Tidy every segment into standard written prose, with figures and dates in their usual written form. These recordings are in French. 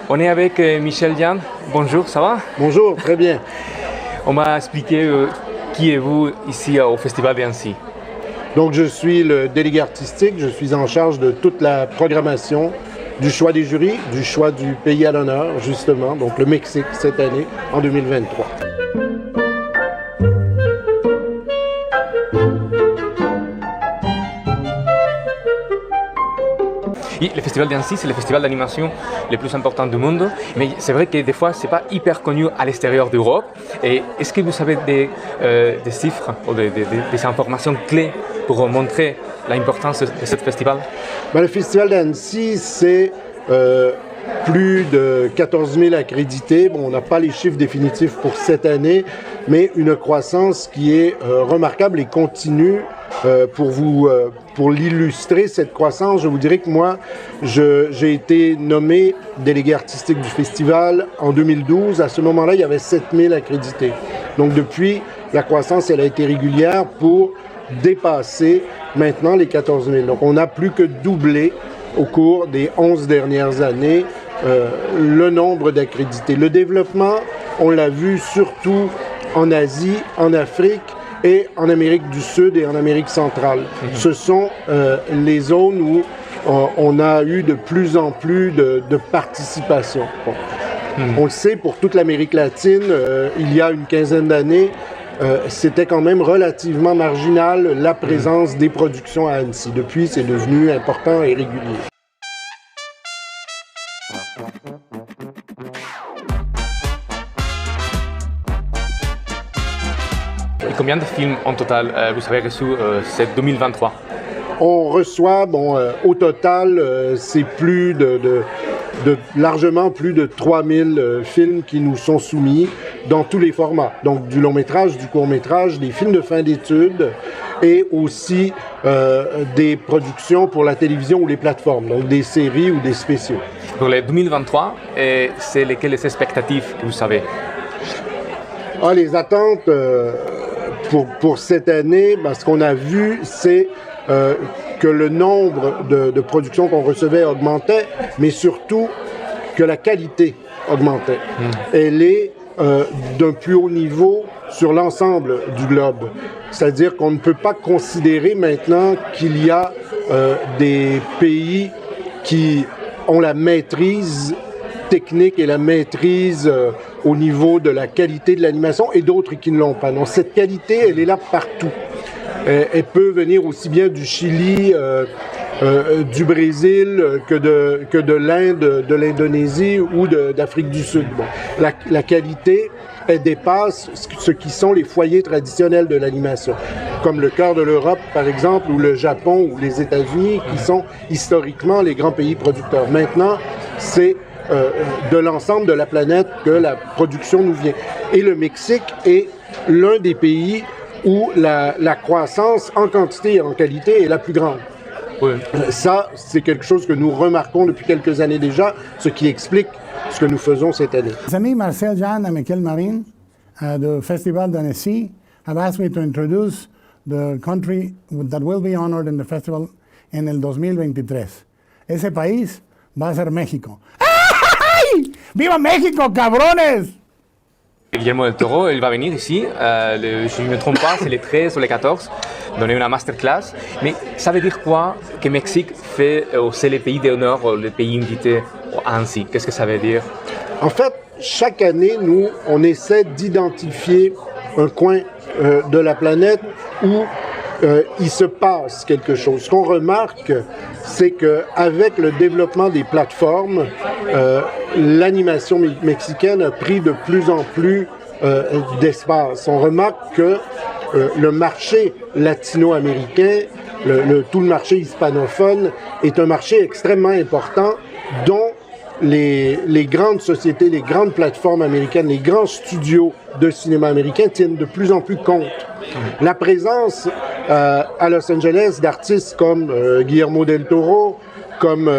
On est avec Michel Diane. Bonjour, ça va? Bonjour, très bien. On m'a expliqué qui êtes-vous ici au Festival d'Annecy. Donc, je suis le délégué artistique. Je suis en charge de toute la programmation, du choix des jurys, du choix du pays à l'honneur, justement, donc le Mexique cette année, en 2023. Et le Festival d'Annecy, c'est le festival d'animation le plus important du monde, mais c'est vrai que des fois, ce n'est pas hyper connu à l'extérieur d'Europe. Et est-ce que vous avez des chiffres ou des informations clés pour montrer l'importance de ce festival? Le Festival d'Annecy, c'est plus de 14 000 accrédités. Bon, on n'a pas les chiffres définitifs pour cette année, mais une croissance qui est remarquable et continue. Pour l'illustrer, cette croissance, je vous dirais que moi, j'ai été nommé délégué artistique du festival en 2012. À ce moment-là, il y avait 7 000 accrédités. Donc depuis, la croissance, elle a été régulière pour dépasser maintenant les 14 000. Donc on a plus que doublé au cours des 11 dernières années le nombre d'accrédités. Le développement, on l'a vu surtout en Asie, en Afrique, et en Amérique du Sud et en Amérique centrale. Ce sont les zones où on a eu de plus en plus de participation. Bon. On le sait, pour toute l'Amérique latine, il y a une quinzaine d'années, c'était quand même relativement marginal la présence des productions à Annecy. Depuis, c'est devenu important et régulier. Et combien de films en total vous avez reçus cette 2023? On reçoit, au total, c'est plus largement plus de 3000 films qui nous sont soumis dans tous les formats. Donc du long métrage, du court métrage, des films de fin d'études et aussi des productions pour la télévision ou les plateformes, donc des séries ou des spéciaux. Pour les 2023, c'est lesquelles les expectatives que vous savez? Les attentes pour cette année, ce qu'on a vu, c'est que le nombre de productions qu'on recevait augmentait, mais surtout que la qualité augmentait. Elle est d'un plus haut niveau sur l'ensemble du globe. C'est-à-dire qu'on ne peut pas considérer maintenant qu'il y a des pays qui ont la maîtrise technique et la maîtrise au niveau de la qualité de l'animation et d'autres qui ne l'ont pas. Donc cette qualité, elle est là partout. Elle peut venir aussi bien du Chili, du Brésil que de l'Inde, de l'Indonésie ou d'Afrique du Sud. Bon. La qualité, elle dépasse ce qui sont les foyers traditionnels de l'animation, comme le cœur de l'Europe, par exemple, ou le Japon ou les États-Unis, qui sont historiquement les grands pays producteurs. Maintenant, c'est de l'ensemble de la planète que la production nous vient. Et le Mexique est l'un des pays où la croissance en quantité et en qualité est la plus grande. Oui. Ça, c'est quelque chose que nous remarquons depuis quelques années déjà, ce qui explique ce que nous faisons cette année. Mes amis Marcel Diane et Michael Marin du Festival d'Annecy have asked me to introduce the country that will be honored in the festival en el 2023. Ese país va a ser México. ¡Ay! ¡Viva México, cabrones! Guillermo del Toro, il va venir ici, je ne me trompe pas, c'est les 13 ou les 14, donner une masterclass. Mais ça veut dire quoi que Mexique fait, c'est le pays d'honneur, le pays invité à Annecy? Qu'est-ce que ça veut dire? En fait, chaque année, nous, on essaie d'identifier un coin de la planète où il se passe quelque chose. Ce qu'on remarque, c'est qu'avec le développement des plateformes, l'animation mexicaine a pris de plus en plus d'espace. On remarque que le marché latino-américain, tout le marché hispanophone, est un marché extrêmement important dont les grandes sociétés, les grandes plateformes américaines, les grands studios de cinéma américains tiennent de plus en plus compte. La présence à Los Angeles d'artistes comme Guillermo del Toro, comme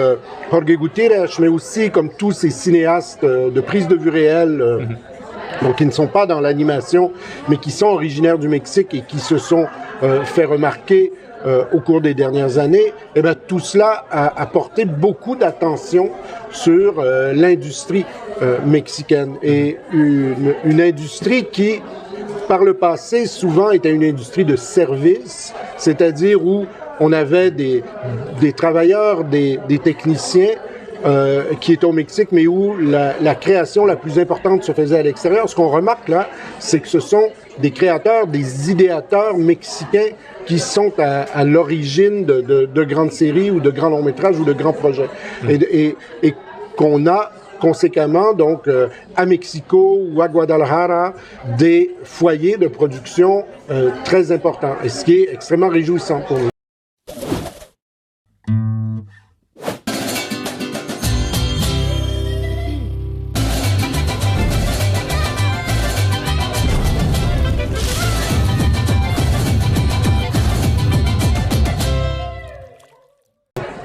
Jorge Gutiérrez, mais aussi comme tous ces cinéastes de prise de vue réelle, donc qui ne sont pas dans l'animation, mais qui sont originaires du Mexique et qui se sont fait remarquer au cours des dernières années, eh bien, tout cela a porté beaucoup d'attention sur l'industrie mexicaine et une industrie qui, par le passé, souvent était une industrie de service, c'est-à-dire où on avait des travailleurs, des techniciens qui étaient au Mexique, mais où la création la plus importante se faisait à l'extérieur. Ce qu'on remarque là, c'est que ce sont des créateurs, des idéateurs mexicains qui sont à l'origine de grandes séries ou de grands longs métrages ou de grands projets. Et qu'on a conséquemment, donc, à Mexico ou à Guadalajara, des foyers de production très importants, et ce qui est extrêmement réjouissant pour nous.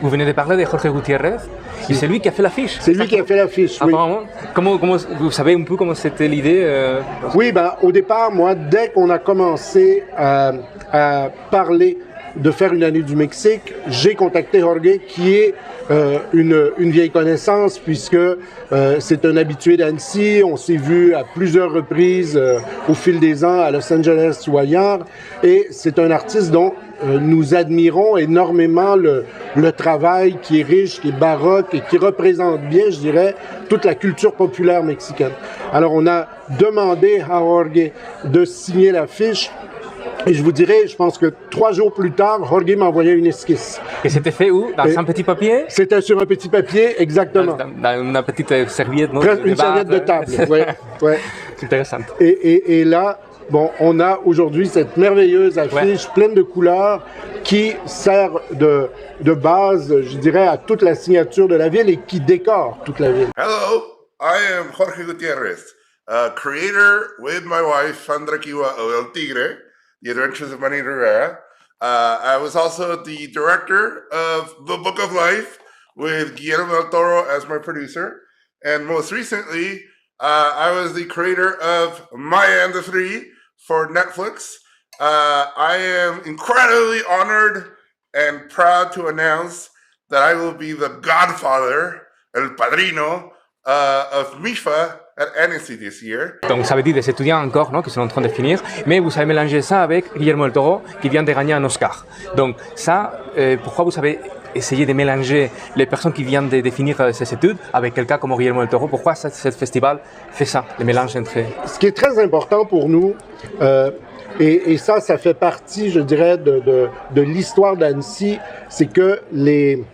Vous venez de parler de Jorge Gutiérrez, et c'est lui qui a fait l'affiche. C'est lui qui a fait l'affiche, oui. Apparemment. Comment, vous savez un peu comment c'était l'idée Oui, ben, au départ, moi, dès qu'on a commencé à parler de faire une année du Mexique, j'ai contacté Jorge, qui est une vieille connaissance, puisque c'est un habitué d'Annecy. On s'est vu à plusieurs reprises au fil des ans à Los Angeles ou ailleurs, et c'est un artiste dont nous admirons énormément le travail qui est riche, qui est baroque et qui représente bien, je dirais, toute la culture populaire mexicaine. Alors, on a demandé à Jorge de signer l'affiche. Et je vous dirais, je pense que 3 jours plus tard, Jorge m'a envoyé une esquisse. Et c'était fait où? Dans un petit papier? C'était sur un petit papier, exactement. Dans une petite serviette, non? Une serviette de table, oui. Ouais. C'est intéressant. Et là, bon, on a aujourd'hui cette merveilleuse affiche pleine de couleurs qui sert de base, je dirais, à toute la signature de la ville et qui décore toute la ville. Hello, I am Jorge Gutiérrez, creator with my wife, Sandra Kiwa of El Tigre, The Adventures of Manny Rivera. I was also the director of The Book of Life with Guillermo del Toro as my producer. And most recently, I was the creator of Maya and the Three for Netflix. I am incredibly honored and proud to announce that I will be the godfather, el padrino, of Mifa at Annecy this year. Donc ça veut dire des étudiants encore, non, qui sont en train de finir, mais vous avez mélangé ça avec Guillermo del Toro, qui vient de gagner un Oscar. Donc ça, pourquoi vous avez essayé de mélanger les personnes qui viennent de finir ces études avec quelqu'un comme Guillermo del Toro? Pourquoi ce festival fait ça, le mélange entre... Ce qui est très important pour nous, et ça fait partie, je dirais, de l'histoire d'Annecy, c'est que les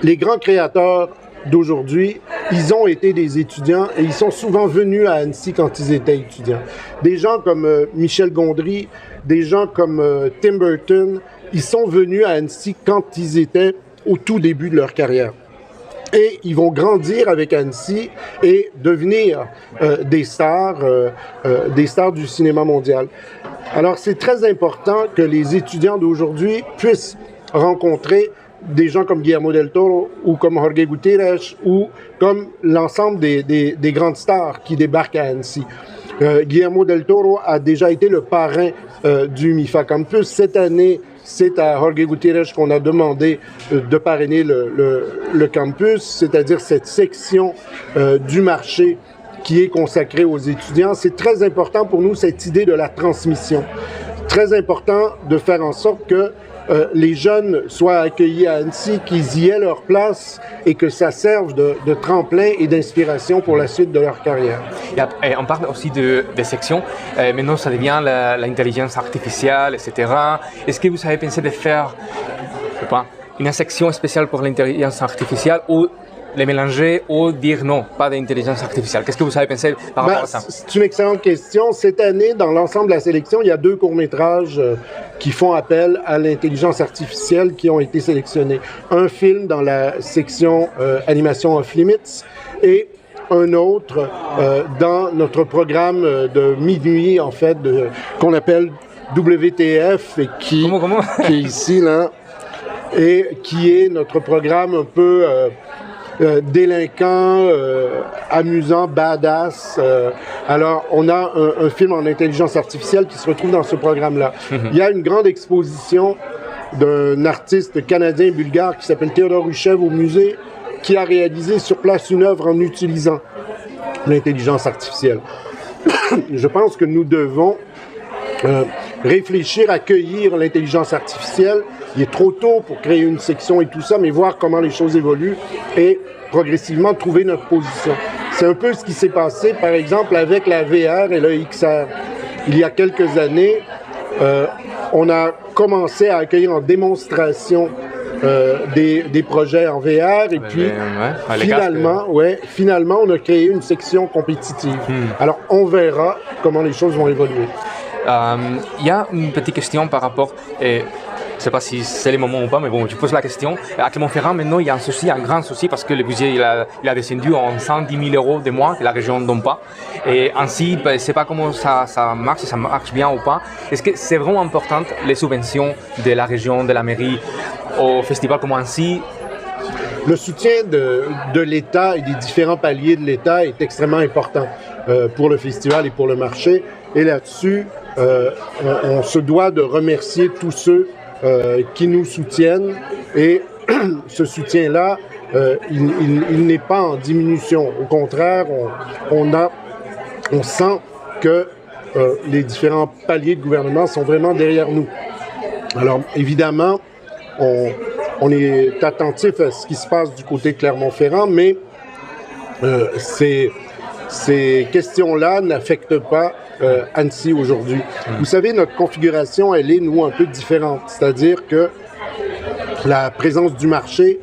grands créateurs d'aujourd'hui, ils ont été des étudiants et ils sont souvent venus à Annecy quand ils étaient étudiants. Des gens comme Michel Gondry, des gens comme Tim Burton, ils sont venus à Annecy quand ils étaient au tout début de leur carrière. Et ils vont grandir avec Annecy et devenir des stars du cinéma mondial. Alors c'est très important que les étudiants d'aujourd'hui puissent rencontrer des gens comme Guillermo del Toro ou comme Jorge Gutiérrez ou comme l'ensemble des grandes stars qui débarquent à Annecy. Guillermo del Toro a déjà été le parrain du MIFA Campus. Cette année, c'est à Jorge Gutiérrez qu'on a demandé de parrainer le campus, c'est-à-dire cette section du marché qui est consacrée aux étudiants. C'est très important pour nous, cette idée de la transmission. Très important de faire en sorte que les jeunes soient accueillis à Annecy, qu'ils y aient leur place et que ça serve de tremplin et d'inspiration pour la suite de leur carrière. Et on parle aussi des sections. Maintenant, ça devient l'intelligence artificielle, etc. Est-ce que vous avez pensé de faire une section spéciale pour l'intelligence artificielle ou les mélanger ou dire non, pas d'intelligence artificielle? Qu'est-ce que vous avez pensé par rapport à ça? C'est une excellente question. Cette année, dans l'ensemble de la sélection, il y a 2 courts-métrages qui font appel à l'intelligence artificielle qui ont été sélectionnés. Un film dans la section animation off limits et un autre dans notre programme de minuit, en fait, qu'on appelle WTF et qui est ici, là, et qui est notre programme un peu délinquant, amusant, badass. Alors, on a un film en intelligence artificielle qui se retrouve dans ce programme-là. Il y a une grande exposition d'un artiste canadien-bulgare qui s'appelle Théodore Huchev au musée, qui a réalisé sur place une œuvre en utilisant l'intelligence artificielle. Je pense que nous devons réfléchir, accueillir l'intelligence artificielle. Il est trop tôt pour créer une section et tout ça, mais voir comment les choses évoluent et progressivement trouver notre position. C'est un peu ce qui s'est passé, par exemple, avec la VR et le XR. Il y a quelques années, on a commencé à accueillir en démonstration des projets en VR et puis finalement, on a créé une section compétitive. Alors, on verra comment les choses vont évoluer. Il y a une petite question par rapport, et je ne sais pas si c'est le moment ou pas, mais bon, je pose la question. À Clermont-Ferrand, maintenant, il y a un souci, un grand souci, parce que le budget il a descendu en 110 000 € de moins que la région ne donne pas. Et ainsi, je ne sais pas comment ça marche, si ça marche bien ou pas. Est-ce que c'est vraiment important, les subventions de la région, de la mairie, au festival comme ainsi? Le soutien de l'État et des différents paliers de l'État est extrêmement important pour le festival et pour le marché. Et là-dessus, on se doit de remercier tous ceux qui nous soutiennent. Et ce soutien-là, il n'est pas en diminution. Au contraire, on sent que les différents paliers de gouvernement sont vraiment derrière nous. Alors, évidemment, on est attentif à ce qui se passe du côté de Clermont-Ferrand, mais ces questions-là n'affectent pas Annecy aujourd'hui. Vous savez, notre configuration, elle est, nous, un peu différente. C'est-à-dire que la présence du marché,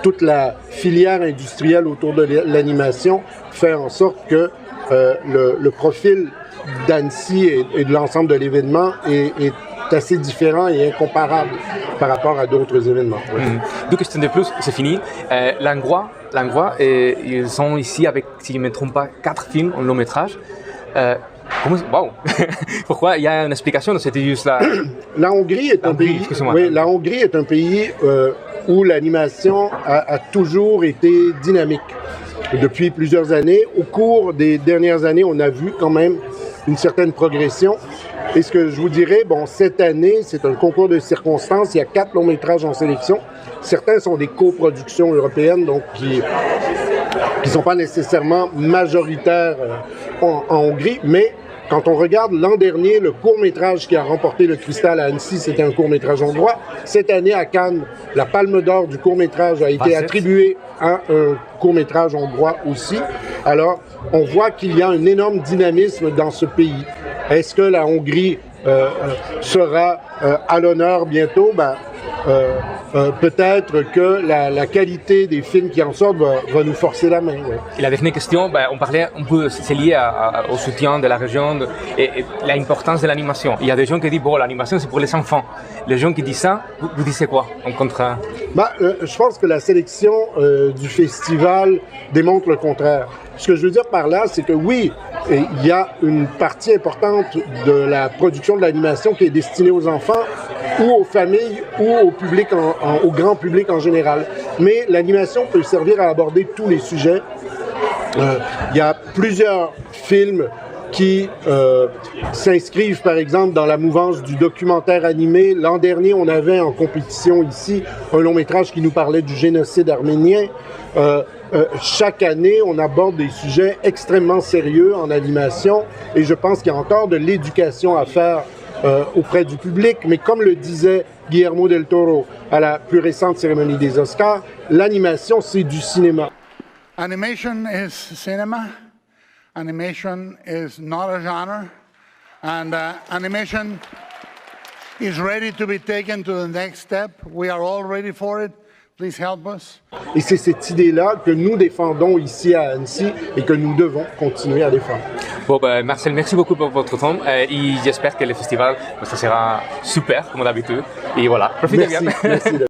toute la filière industrielle autour de l'animation fait en sorte que le profil d'Annecy et de l'ensemble de l'événement est assez différent et incomparable par rapport à d'autres événements. Ouais. Deux questions de plus, c'est fini. Langlois, ils sont ici avec, si je ne me trompe pas, 4 films en long métrage. Wow. Pourquoi? Il y a une explication, c'était juste là. La Hongrie est un pays. Oui, la Hongrie est un pays où l'animation a toujours été dynamique depuis plusieurs années. Au cours des dernières années, on a vu quand même une certaine progression. Et ce que je vous dirais, bon, cette année, c'est un concours de circonstances. Il y a 4 longs métrages en sélection. Certains sont des coproductions européennes, donc qui sont pas nécessairement majoritaires en Hongrie, mais quand on regarde l'an dernier, le court-métrage qui a remporté le Cristal à Annecy, c'était un court-métrage hongrois. Cette année, à Cannes, la Palme d'Or du court-métrage a été attribuée à un court-métrage hongrois aussi. Alors, on voit qu'il y a un énorme dynamisme dans ce pays. Est-ce que la Hongrie sera à l'honneur bientôt? Peut-être que la qualité des films qui en sortent va nous forcer la main. Ouais. Et la dernière question, on parlait un peu, c'est lié au soutien de la région et l'importance de l'animation. Il y a des gens qui disent, bon, l'animation c'est pour les enfants. Les gens qui disent ça, vous dites quoi en contre? Je pense que la sélection du festival démontre le contraire. Ce que je veux dire par là, c'est que oui, il y a une partie importante de la production de l'animation qui est destinée aux enfants ou aux familles ou au public, au grand public en général. Mais l'animation peut servir à aborder tous les sujets. Il y a plusieurs films qui s'inscrivent, par exemple, dans la mouvance du documentaire animé. L'an dernier, on avait en compétition ici un long-métrage qui nous parlait du génocide arménien. Chaque année, on aborde des sujets extrêmement sérieux en animation et je pense qu'il y a encore de l'éducation à faire auprès du public. Mais comme le disait Guillermo del Toro à la plus récente cérémonie des Oscars, l'animation, c'est du cinéma. Animation is cinema. Animation is not a genre. And animation is ready to be taken to the next step. We are all ready for it. Please help us. Et c'est cette idée-là que nous défendons ici à Annecy et que nous devons continuer à défendre. Bon, Marcel, merci beaucoup pour votre temps et j'espère que le festival, ça sera super, comme d'habitude. Et voilà, profitez bien. Merci.